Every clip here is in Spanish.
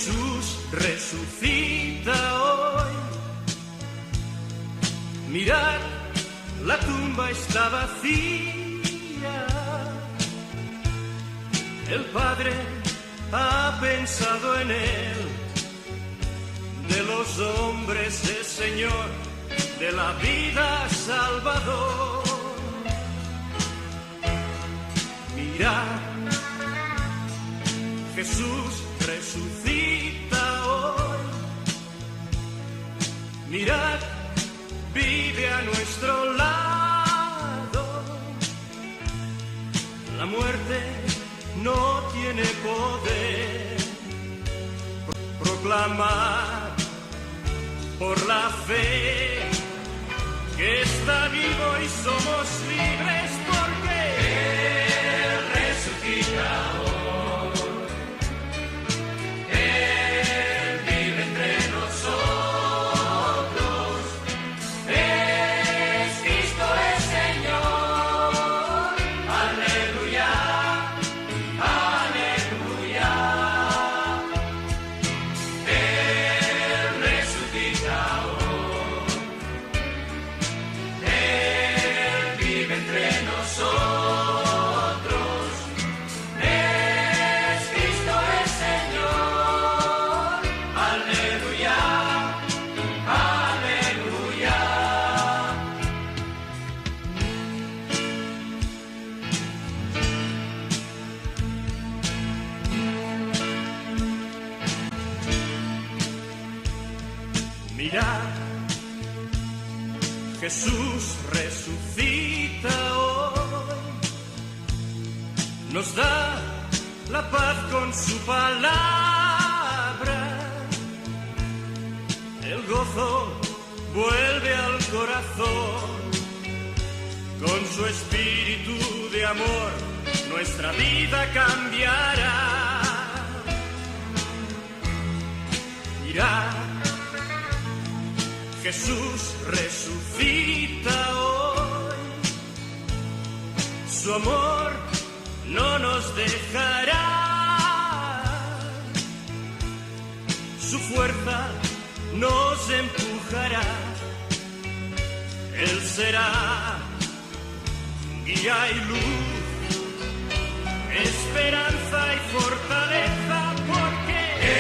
Jesús resucita hoy. Mirad, la tumba está vacía. El Padre ha pensado en él. De los hombres es Señor, de la vida Salvador. Mirad, Jesús resucita hoy. Mirad, vive a nuestro lado. La muerte no tiene poder. Proclamar por la fe que está vivo y somos libres porque Él resucita hoy. Él vive entre nosotros. Es Cristo el Señor. Aleluya, aleluya. Él resucita hoy. Él vive entre nosotros. Es Cristo el Señor. Aleluya, aleluya. Mirad, Jesús resucita hoy. Nos da la paz con su palabra. El gozo vuelve al corazón. Con su espíritu de amor, nuestra vida cambiará. Mirad, Jesús resucita hoy. Su amor no nos dejará. Su fuerza nos empujará. Él será guía y luz, esperanza y fortaleza, porque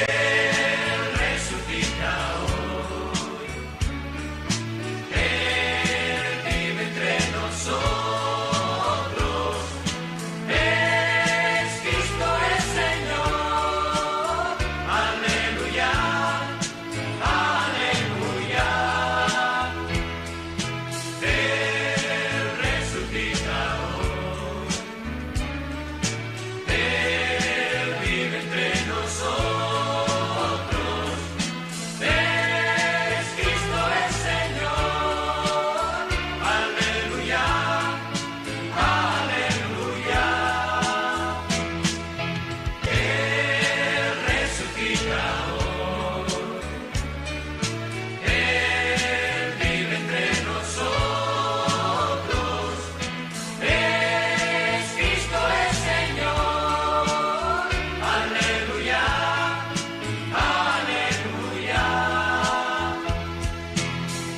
Él resucita hoy. Él vive entre nosotros. Es Cristo el Señor. Aleluya, aleluya. Él resucita hoy. Él vive entre nosotros. Es Cristo el Señor. Aleluya, aleluya. Él resucita hoy. Él vive entre nosotros. Es Cristo el Señor. Aleluya, aleluya.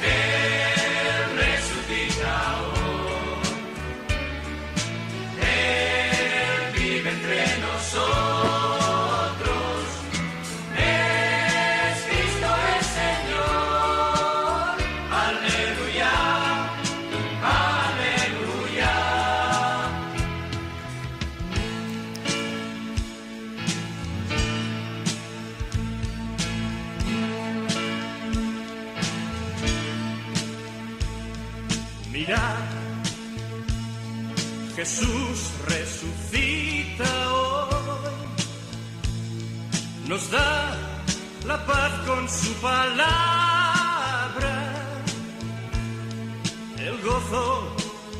Él resucita hoy. Él vive entre nosotros. Es Cristo el Señor. Aleluya, aleluya. Mirad, Jesús resucita hoy. Nos da la paz con su palabra. El gozo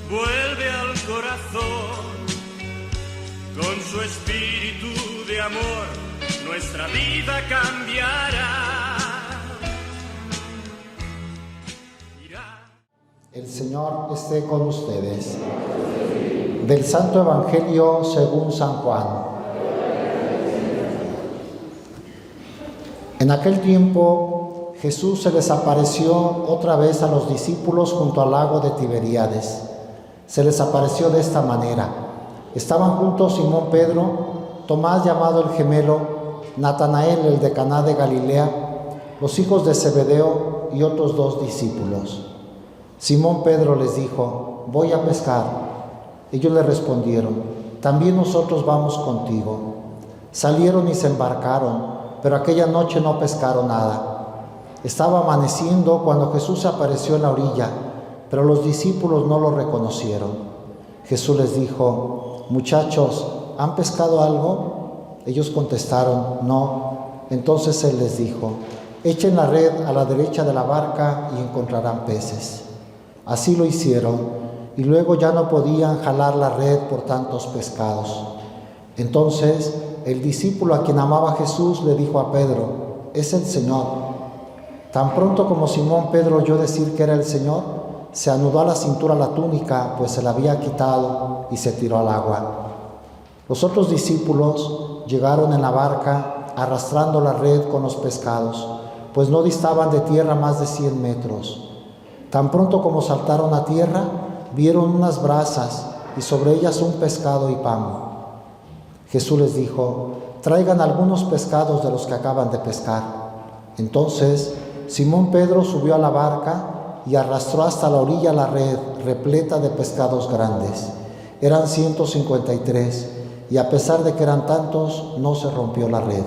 vuelve al corazón. Con su espíritu de amor, nuestra vida cambiará. Mirad. El Señor esté con ustedes. Del Santo Evangelio según San Juan. En aquel tiempo Jesús se les apareció otra vez a los discípulos junto al lago de Tiberíades. Se les apareció de esta manera. Estaban juntos Simón Pedro, Tomás llamado el gemelo, Natanael el de Caná de Galilea, los hijos de Zebedeo y otros 2 discípulos. Simón Pedro les dijo: voy a pescar. Ellos le respondieron: también nosotros vamos contigo. Salieron y se embarcaron, pero aquella noche no pescaron nada. Estaba amaneciendo cuando Jesús se apareció en la orilla, pero los discípulos no lo reconocieron. Jesús les dijo: muchachos, ¿han pescado algo? Ellos contestaron: no. Entonces Él les dijo: echen la red a la derecha de la barca y encontrarán peces. Así lo hicieron, y luego ya no podían jalar la red por tantos pescados. Entonces el discípulo a quien amaba Jesús le dijo a Pedro: es el Señor. Tan pronto como Simón Pedro oyó decir que era el Señor, se anudó a la cintura la túnica, pues se la había quitado, y se tiró al agua. Los otros discípulos llegaron en la barca arrastrando la red con los pescados, pues no distaban de tierra más de 100 metros. Tan pronto como saltaron a tierra, vieron unas brasas y sobre ellas un pescado y pan. Jesús les dijo: traigan algunos pescados de los que acaban de pescar. Entonces Simón Pedro subió a la barca y arrastró hasta la orilla la red repleta de pescados grandes. Eran 153, y a pesar de que eran tantos, no se rompió la red.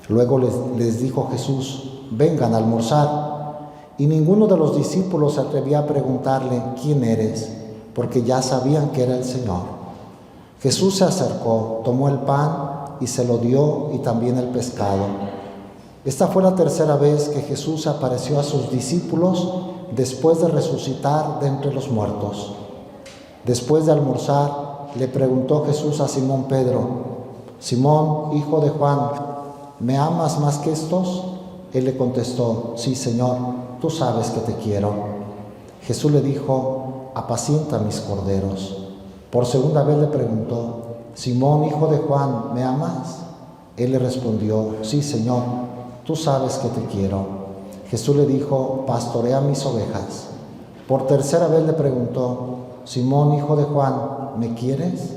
Luego les dijo Jesús: vengan a almorzar. Y ninguno de los discípulos se atrevía a preguntarle: ¿quién eres?, porque ya sabían que era el Señor. Jesús se acercó, tomó el pan y se lo dio, y también el pescado. Esta fue la tercera vez que Jesús se apareció a sus discípulos después de resucitar de entre los muertos. Después de almorzar, le preguntó Jesús a Simón Pedro: Simón, hijo de Juan, ¿me amas más que estos? Él le contestó: sí, Señor, tú sabes que te quiero. Jesús le dijo: apacienta mis corderos. Por segunda vez le preguntó: Simón, hijo de Juan, ¿me amas? Él le respondió: sí, Señor, tú sabes que te quiero. Jesús le dijo: pastorea mis ovejas. Por tercera vez le preguntó: Simón, hijo de Juan, ¿me quieres?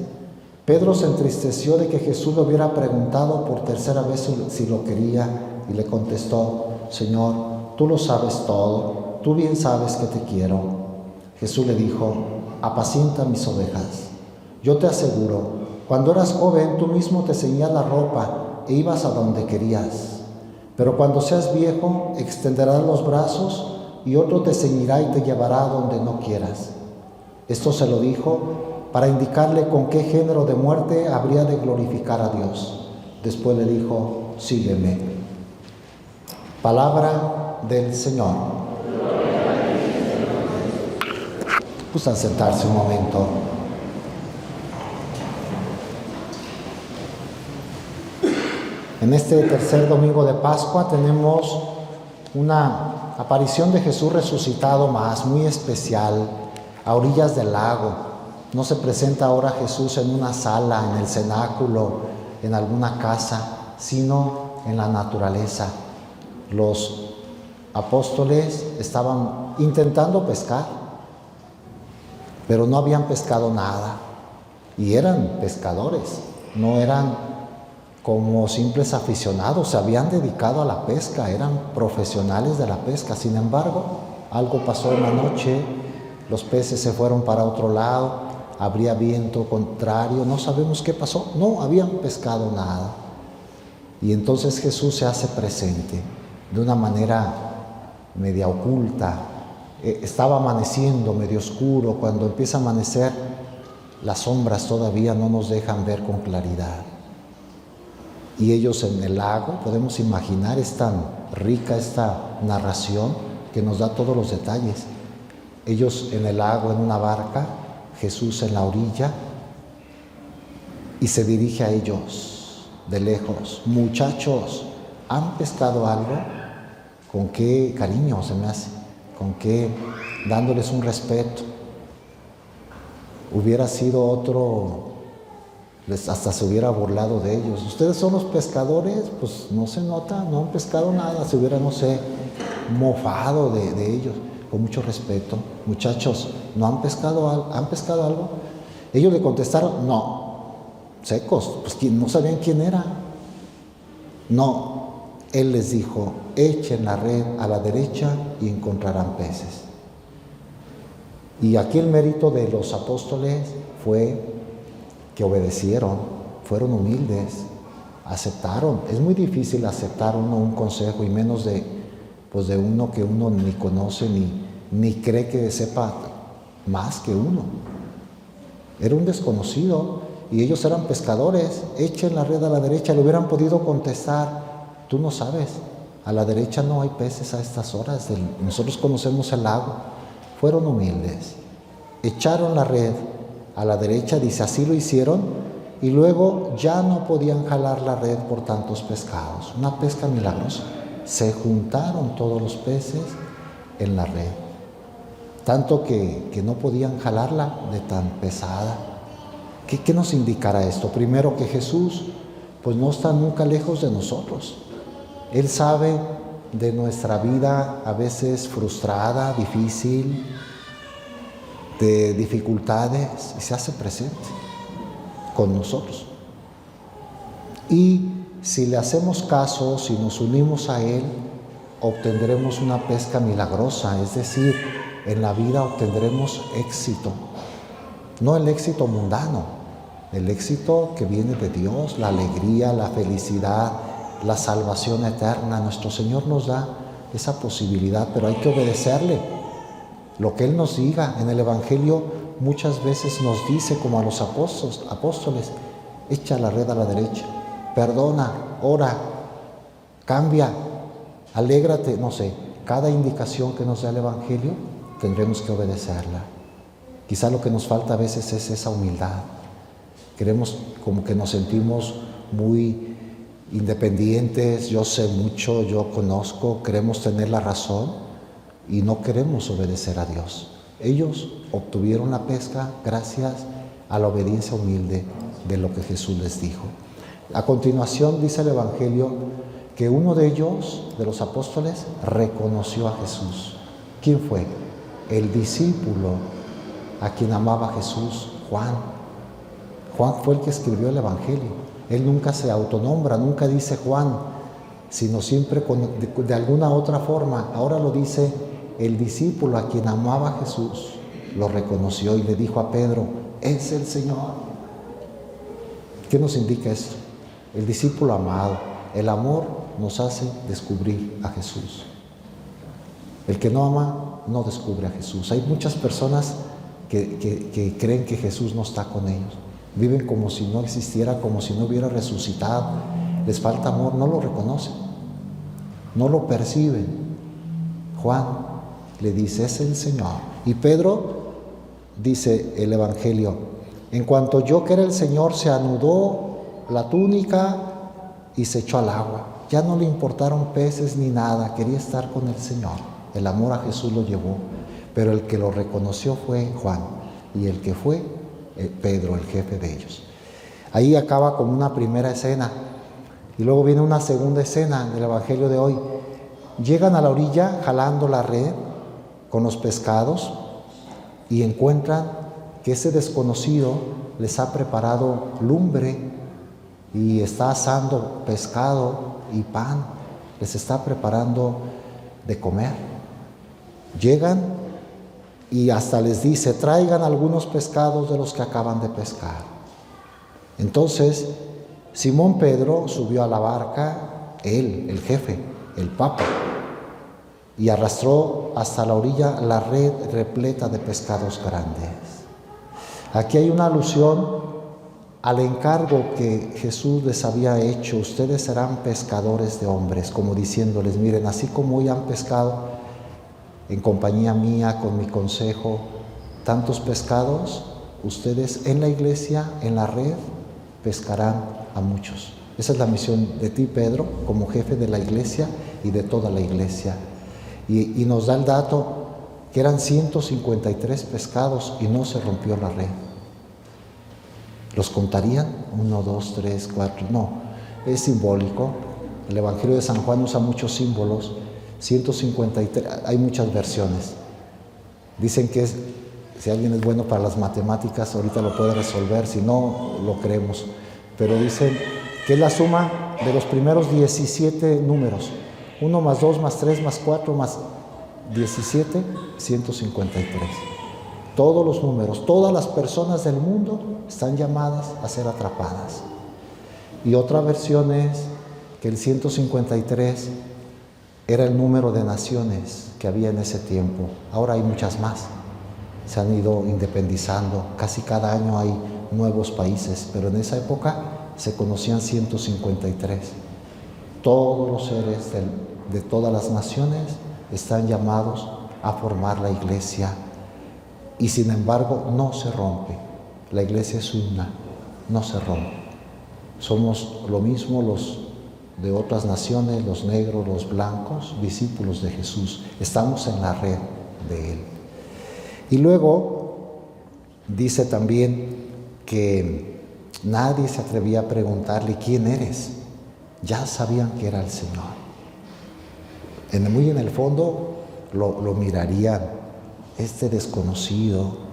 Pedro se entristeció de que Jesús le hubiera preguntado por tercera vez si lo quería, y le contestó: Señor, tú lo sabes todo, tú bien sabes que te quiero. Jesús le dijo: apacienta mis ovejas. Yo te aseguro, cuando eras joven tú mismo te ceñías la ropa e ibas a donde querías. Pero cuando seas viejo, extenderás los brazos y otro te ceñirá y te llevará a donde no quieras. Esto se lo dijo para indicarle con qué género de muerte habría de glorificar a Dios. Después le dijo: sígueme. Palabra del Señor. Gustan sentarse un momento. En este tercer domingo de Pascua tenemos una aparición de Jesús resucitado más, muy especial, a orillas del lago. No se presenta ahora Jesús en una sala, en el cenáculo, en alguna casa, sino en la naturaleza. Los apóstoles estaban intentando pescar, pero no habían pescado nada. Y eran pescadores, no eran como simples aficionados, se habían dedicado a la pesca, eran profesionales de la pesca. Sin embargo, algo pasó en la noche, los peces se fueron para otro lado, habría viento contrario, no sabemos qué pasó, no habían pescado nada. Y entonces Jesús se hace presente de una manera media oculta. Estaba amaneciendo, medio oscuro. Cuando empieza a amanecer, las sombras todavía no nos dejan ver con claridad. Y ellos en el lago, podemos imaginar, es tan rica esta narración que nos da todos los detalles. Ellos en el lago, en una barca, Jesús en la orilla, y se dirige a ellos de lejos: muchachos, ¿han pescado algo? ¿Con qué cariño se me hace? ¿Con qué? Dándoles un respeto. Hubiera sido otro hasta se hubiera burlado de ellos. Ustedes son los pescadores, pues no se nota, no han pescado nada. Se hubiera, no sé, mofado de ellos, con mucho respeto. Muchachos, ¿no han pescado algo? Ellos le contestaron, no, secos, pues no sabían quién era. No, él les dijo, echen la red a la derecha y encontrarán peces. Y aquí el mérito de los apóstoles fue que obedecieron, fueron humildes, aceptaron. Es muy difícil aceptar un consejo, y menos de uno que uno ni conoce ni cree que sepa más que uno. Era un desconocido y ellos eran pescadores. Echen la red a la derecha. Le hubieran podido contestar, tú no sabes, a la derecha no hay peces a estas horas, nosotros conocemos el lago. Fueron humildes, echaron la red a la derecha, dice, así lo hicieron, y luego ya no podían jalar la red por tantos pescados. Una pesca milagrosa. Se juntaron todos los peces en la red, tanto que no podían jalarla de tan pesada. ¿Qué nos indicará esto? Primero, que Jesús pues no está nunca lejos de nosotros. Él sabe de nuestra vida a veces frustrada, difícil, de dificultades, y se hace presente con nosotros. Y si le hacemos caso, si nos unimos a Él, obtendremos una pesca milagrosa, es decir, en la vida obtendremos éxito. No el éxito mundano, el éxito que viene de Dios, la alegría, la felicidad, la salvación eterna. Nuestro Señor nos da esa posibilidad, pero hay que obedecerle. Lo que Él nos diga en el Evangelio muchas veces nos dice, como a los apóstoles, echa la red a la derecha, perdona, ora, cambia, alégrate, no sé. Cada indicación que nos da el Evangelio tendremos que obedecerla. Quizá lo que nos falta a veces es esa humildad. Queremos, como que nos sentimos muy independientes, yo sé mucho, yo conozco, queremos tener la razón y no queremos obedecer a Dios. Ellos obtuvieron la pesca gracias a la obediencia humilde de lo que Jesús les dijo. A continuación dice el Evangelio que uno de ellos, de los apóstoles, reconoció a Jesús. ¿Quién fue? El discípulo a quien amaba Jesús, Juan. Juan fue el que escribió el Evangelio. Él nunca se autonombra, nunca dice Juan, sino siempre de alguna otra forma. Ahora lo dice el discípulo a quien amaba a Jesús, lo reconoció y le dijo a Pedro, es el Señor. ¿Qué nos indica esto? El discípulo amado. El amor nos hace descubrir a Jesús. El que no ama no descubre a Jesús. Hay muchas personas que creen que Jesús no está con ellos. Viven como si no existiera, como si no hubiera resucitado. Les falta amor, no lo reconocen, no lo perciben. Juan le dice, es el Señor. Y Pedro, dice el Evangelio, en cuanto oyó que era el Señor, se anudó la túnica y se echó al agua. Ya no le importaron peces ni nada, quería estar con el Señor. El amor a Jesús lo llevó, pero el que lo reconoció fue Juan, y el que fue Pedro, el jefe de ellos. Ahí acaba con una primera escena, y luego viene una segunda escena del Evangelio de hoy. Llegan a la orilla jalando la red con los pescados y encuentran que ese desconocido les ha preparado lumbre y está asando pescado y pan, les está preparando de comer. Llegan y hasta les dice, traigan algunos pescados de los que acaban de pescar. Entonces Simón Pedro subió a la barca, él, el jefe, el papa, y arrastró hasta la orilla la red repleta de pescados grandes. Aquí hay una alusión al encargo que Jesús les había hecho: ustedes serán pescadores de hombres, como diciéndoles, miren, así como hoy han pescado en compañía mía, con mi consejo, tantos pescados, ustedes en la iglesia, en la red, pescarán a muchos. Esa es la misión de ti, Pedro, como jefe de la iglesia y de toda la iglesia. Y nos da el dato que eran 153 pescados y no se rompió la red. ¿Los contarían? 1, 2, 3, 4. No, es simbólico. El Evangelio de San Juan usa muchos símbolos. 153, hay muchas versiones. Dicen que si alguien es bueno para las matemáticas, ahorita lo puede resolver, si no, lo creemos. Pero dicen que es la suma de los primeros 17 números. 1 más 2 más 3 más 4 más 17, 153. Todos los números, todas las personas del mundo están llamadas a ser atrapadas. Y otra versión es que el 153 era el número de naciones que había en ese tiempo. Ahora hay muchas más. Se han ido independizando. Casi cada año hay nuevos países, pero en esa época se conocían 153. Todos los seres de todas las naciones están llamados a formar la iglesia. Y sin embargo no se rompe. La iglesia es una, no se rompe. Somos lo mismo los de otras naciones, los negros, los blancos, discípulos de Jesús. Estamos en la red de Él. Y luego dice también que nadie se atrevía a preguntarle ¿quién eres? Ya sabían que era el Señor. Muy en el fondo lo mirarían, este desconocido,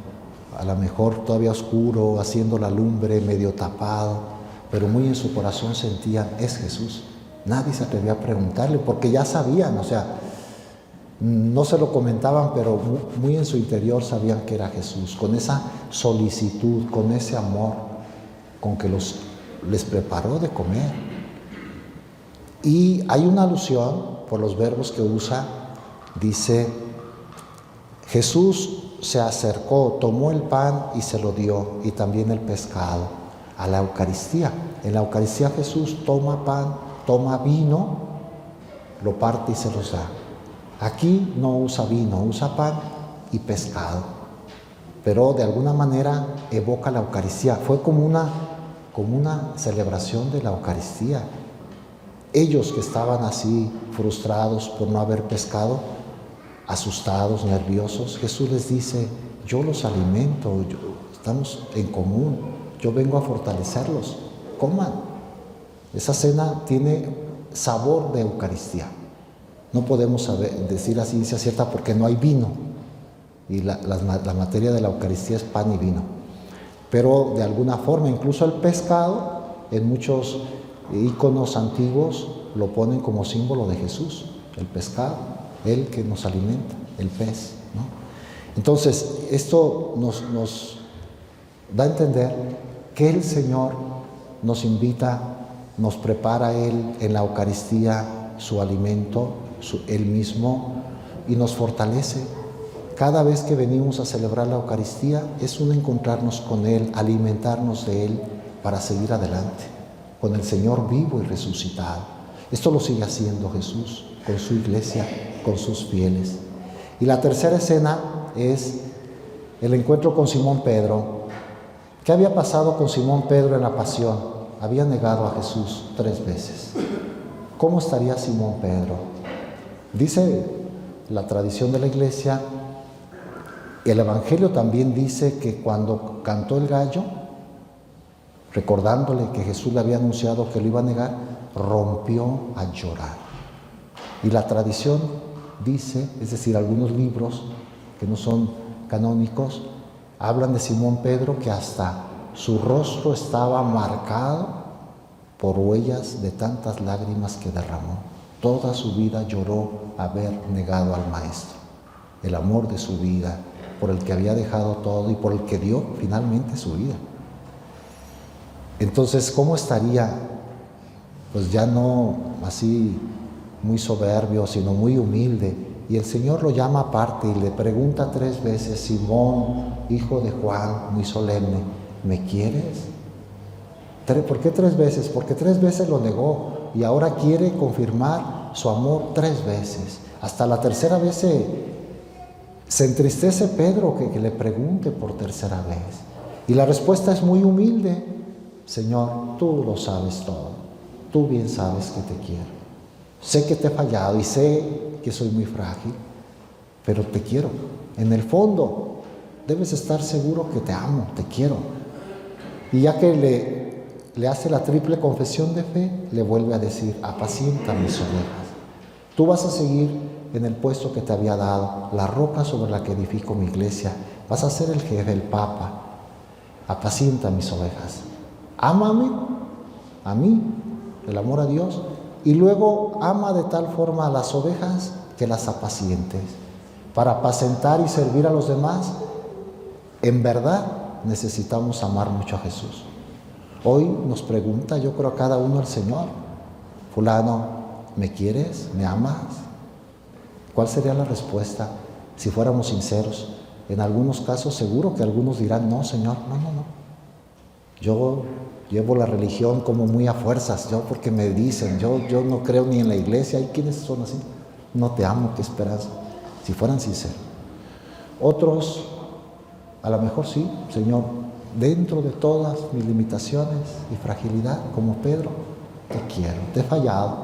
a lo mejor todavía oscuro, haciendo la lumbre, medio tapado, pero muy en su corazón sentían, es Jesús. Nadie se atrevía a preguntarle porque ya sabían, o sea, no se lo comentaban, pero muy en su interior sabían que era Jesús, con esa solicitud, con ese amor con que les preparó de comer. Y hay una alusión por los verbos que usa, dice, Jesús se acercó, tomó el pan y se lo dio, y también el pescado, a la Eucaristía. En la Eucaristía Jesús toma pan, toma vino, lo parte y se los da. Aquí no usa vino, usa pan y pescado, pero de alguna manera evoca la Eucaristía. Fue como una celebración de la Eucaristía. Ellos que estaban así frustrados por no haber pescado, asustados, nerviosos, Jesús les dice, yo los alimento, estamos en común, yo vengo a fortalecerlos, coman. Esa cena tiene sabor de Eucaristía. No podemos decir a ciencia cierta porque no hay vino. Y la materia de la Eucaristía es pan y vino. Pero de alguna forma, incluso el pescado, en muchos íconos antiguos, lo ponen como símbolo de Jesús. El pescado, Él que nos alimenta, el pez, ¿no? Entonces, esto nos da a entender que el Señor nos invita, nos prepara Él en la Eucaristía su alimento, Él mismo, y nos fortalece. Cada vez que venimos a celebrar la Eucaristía es un encontrarnos con Él, alimentarnos de Él para seguir adelante, con el Señor vivo y resucitado. Esto lo sigue haciendo Jesús con su iglesia, con sus fieles. Y la tercera escena es el encuentro con Simón Pedro. ¿Qué había pasado con Simón Pedro en la pasión? Había negado a Jesús 3 veces. ¿Cómo estaría Simón Pedro? Dice la tradición de la iglesia, el Evangelio también dice que cuando cantó el gallo, recordándole que Jesús le había anunciado que lo iba a negar, rompió a llorar. Y la tradición dice, es decir, algunos libros que no son canónicos, hablan de Simón Pedro que hasta su rostro estaba marcado por huellas de tantas lágrimas que derramó. Toda su vida lloró haber negado al Maestro, el amor de su vida, por el que había dejado todo y por el que dio finalmente su vida. Entonces, ¿cómo estaría? Pues ya no así muy soberbio, sino muy humilde. Y el Señor lo llama aparte y le pregunta 3 veces, Simón, hijo de Juan, muy solemne, ¿me quieres? ¿Por qué 3 veces? Porque 3 veces lo negó y ahora quiere confirmar su amor 3 veces. Hasta la tercera vez se entristece Pedro que le pregunte por tercera vez. Y la respuesta es muy humilde. Señor, tú lo sabes todo. Tú bien sabes que te quiero. Sé que te he fallado y sé que soy muy frágil, pero te quiero. En el fondo, debes estar seguro que te amo, te quiero. Y ya que le hace la triple confesión de fe, le vuelve a decir: apacienta mis ovejas. Tú vas a seguir en el puesto que te había dado, la roca sobre la que edifico mi iglesia. Vas a ser el jefe, el papa. Apacienta mis ovejas. Ámame a mí, el amor a Dios, y luego ama de tal forma a las ovejas que las apacientes. Para apacentar y servir a los demás, en verdad necesitamos amar mucho a Jesús. Hoy nos pregunta, yo creo, a cada uno el Señor: fulano, ¿me quieres? ¿Me amas? ¿Cuál sería la respuesta si fuéramos sinceros? En algunos casos seguro que algunos dirán: no, Señor, no. Yo llevo la religión como muy a fuerzas, yo porque me dicen, yo no creo ni en la iglesia. ¿Hay quienes son así? No te amo, qué esperanza. Si fueran sinceros. Otros, a lo mejor sí, Señor, dentro de todas mis limitaciones y fragilidad, como Pedro, te quiero, te he fallado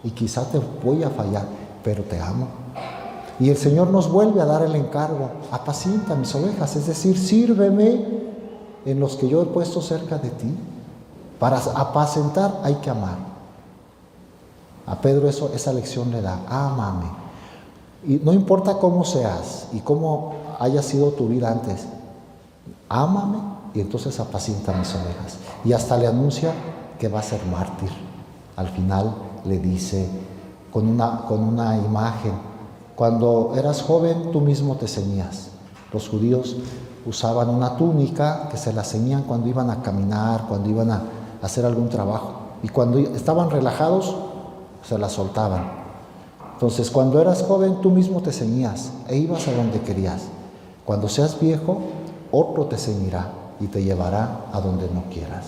y quizá te voy a fallar, pero te amo. Y el Señor nos vuelve a dar el encargo: apacienta mis ovejas, es decir, sírveme en los que yo he puesto cerca de ti. Para apacentar hay que amar. A Pedro esa lección le da: ámame. Y no importa cómo seas y cómo haya sido tu vida antes, ámame y entonces apacienta mis ovejas. Y hasta le anuncia que va a ser mártir. Al final le dice con una imagen: cuando eras joven tú mismo te ceñías. Los judíos usaban una túnica que se la ceñían cuando iban a caminar, cuando iban a hacer algún trabajo, y cuando estaban relajados se la soltaban. Entonces, cuando eras joven tú mismo te ceñías e ibas a donde querías. Cuando seas viejo, otro te ceñirá y te llevará a donde no quieras.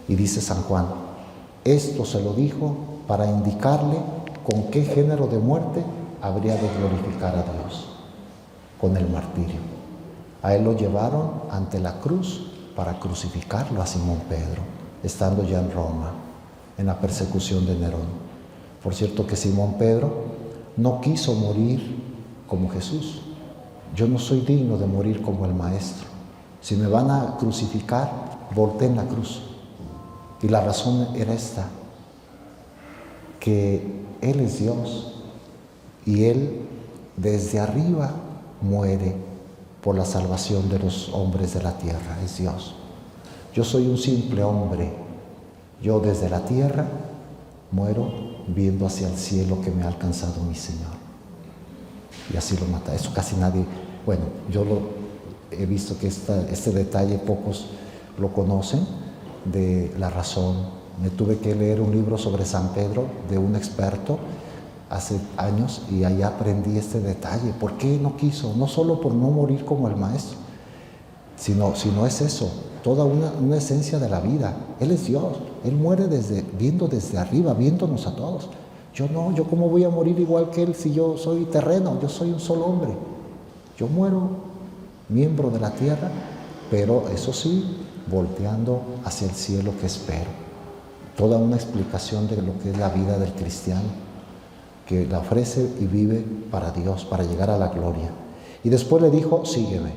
Y dice San Juan: esto se lo dijo para indicarle con qué género de muerte habría de glorificar a Dios: con el martirio. A él lo llevaron ante la cruz para crucificarlo, a Simón Pedro, estando ya en Roma, en la persecución de Nerón. Por cierto que Simón Pedro no quiso morir como Jesús. Yo no soy digno de morir como el Maestro. Si me van a crucificar, volteen la cruz. Y la razón era esta: que Él es Dios y Él desde arriba muere por la salvación de los hombres de la tierra. Es Dios. Yo soy un simple hombre. Yo desde la tierra muero viendo hacia el cielo que me ha alcanzado mi Señor. Y así lo mata. Eso casi nadie, bueno, yo he visto que este detalle pocos lo conocen, de la razón. Me tuve que leer un libro sobre San Pedro de un experto hace años y ahí aprendí este detalle. ¿Por qué no quiso? No solo por no morir como el Maestro, sino es eso, toda una esencia de la vida. Él es Dios, Él muere viendo desde arriba, viéndonos a todos. Yo no, yo cómo voy a morir igual que Él si yo soy terreno, yo soy un solo hombre. Yo muero miembro de la tierra, pero eso sí, volteando hacia el cielo que espero. Toda una explicación de lo que es la vida del cristiano, que la ofrece y vive para Dios, para llegar a la gloria. Y después le dijo: sígueme.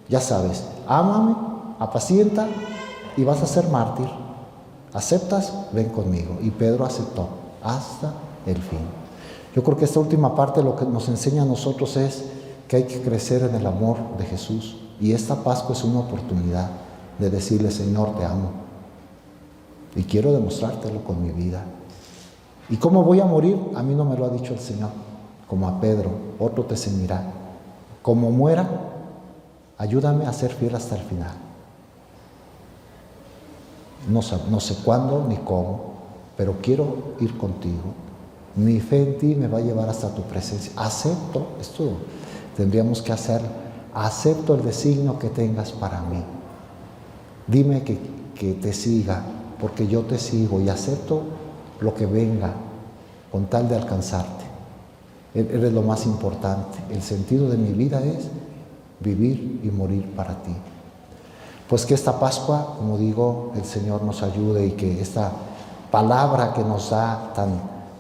Ya sabes, ámame, apacienta y vas a ser mártir. ¿Aceptas? Ven conmigo. Y Pedro aceptó hasta el fin. Yo creo que esta última parte lo que nos enseña a nosotros es que hay que crecer en el amor de Jesús. Y esta Pascua es una oportunidad de decirle: Señor, te amo. Y quiero demostrártelo con mi vida. ¿Y cómo voy a morir? A mí no me lo ha dicho el Señor. Como a Pedro, otro te ceñirá. Como muera, ayúdame a ser fiel hasta el final. No sé cuándo ni cómo, pero quiero ir contigo. Mi fe en ti me va a llevar hasta tu presencia. Acepto, esto tendríamos que hacerlo. Acepto el designio que tengas para mí. Dime que te siga, porque yo te sigo, y acepto lo que venga con tal de alcanzarte. Eres lo más importante. El sentido de mi vida es vivir y morir para ti. Pues que esta Pascua, como digo, el Señor nos ayude y que esta palabra que nos da tan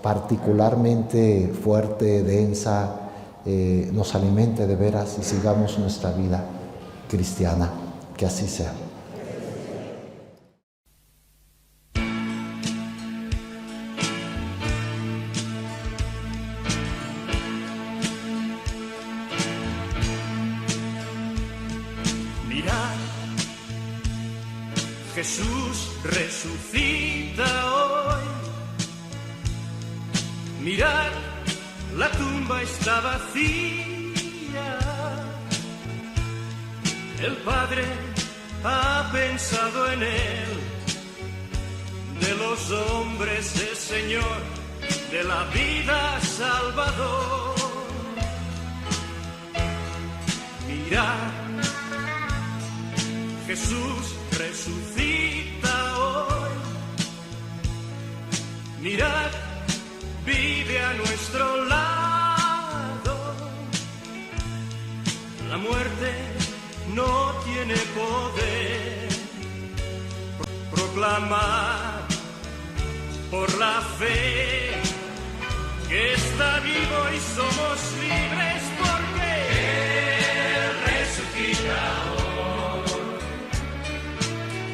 particularmente fuerte, densa, nos alimente de veras y sigamos nuestra vida cristiana. Que así sea. Jesús resucita hoy. Mirad, la tumba está vacía. El Padre ha pensado en él. De los hombres es Señor, de la vida Salvador. Mirad, Jesús resucita hoy. Mirad, vive a nuestro lado. La muerte no tiene poder. Proclamar por la fe que está vivo y somos libres porque Él resucita hoy.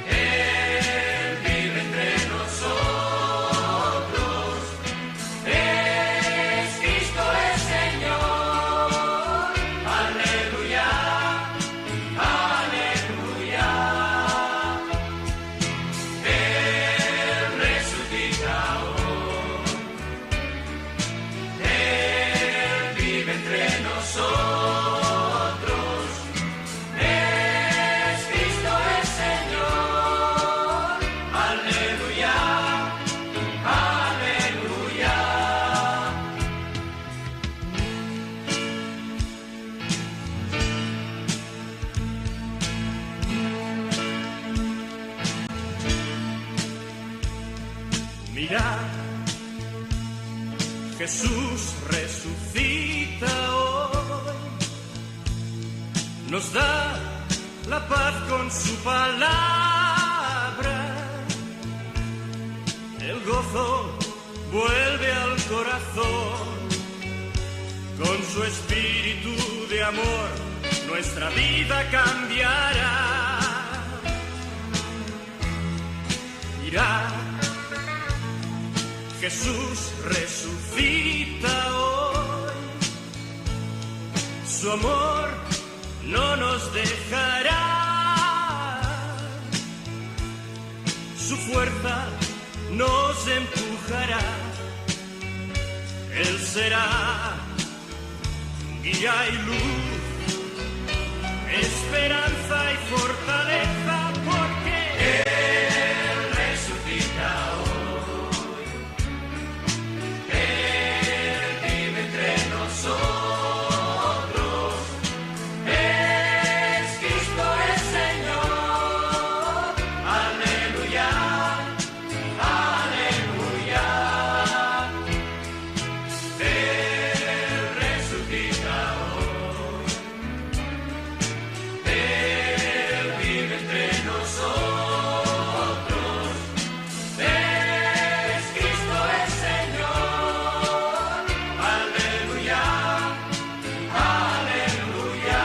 Él vive entre nosotros. Es Cristo el Señor. Aleluya, aleluya. Él resucita hoy. Él vive entre nosotros. Es Cristo el Señor. Aleluya, aleluya. Mirad, Jesús resucita hoy. Nos da la paz con su palabra. El gozo vuelve al corazón. Con su espíritu de amor, nuestra vida cambiará. Mirad, Jesús resucita hoy. Su amor no nos dejará. Su fuerza nos empujará. Él será guía y luz, esperanza y fortaleza, porque Él resucita hoy. Él vive entre nosotros. Es Cristo el Señor. Aleluya, aleluya. Él resucita hoy. Él vive entre nosotros. Es Cristo el Señor. Aleluya, aleluya.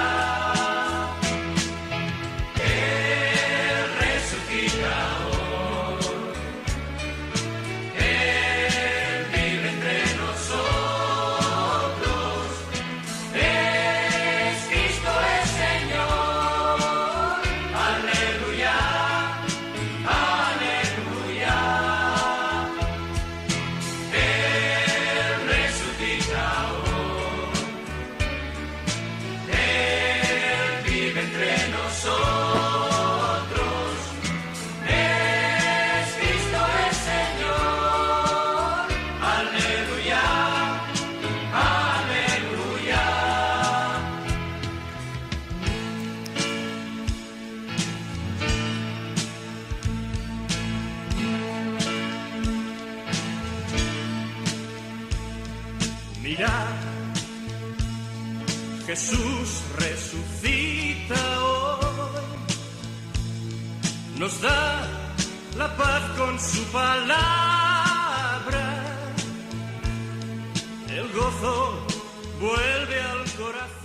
Él resucita hoy. Él vive entre nosotros. Es Cristo el Señor. Aleluya, aleluya. Él resucita hoy. Él vive entre nosotros. Es Cristo el Señor. Aleluya, aleluya. Mirad, Jesús resucita hoy. Nos da la paz con su palabra. El gozo vuelve al corazón.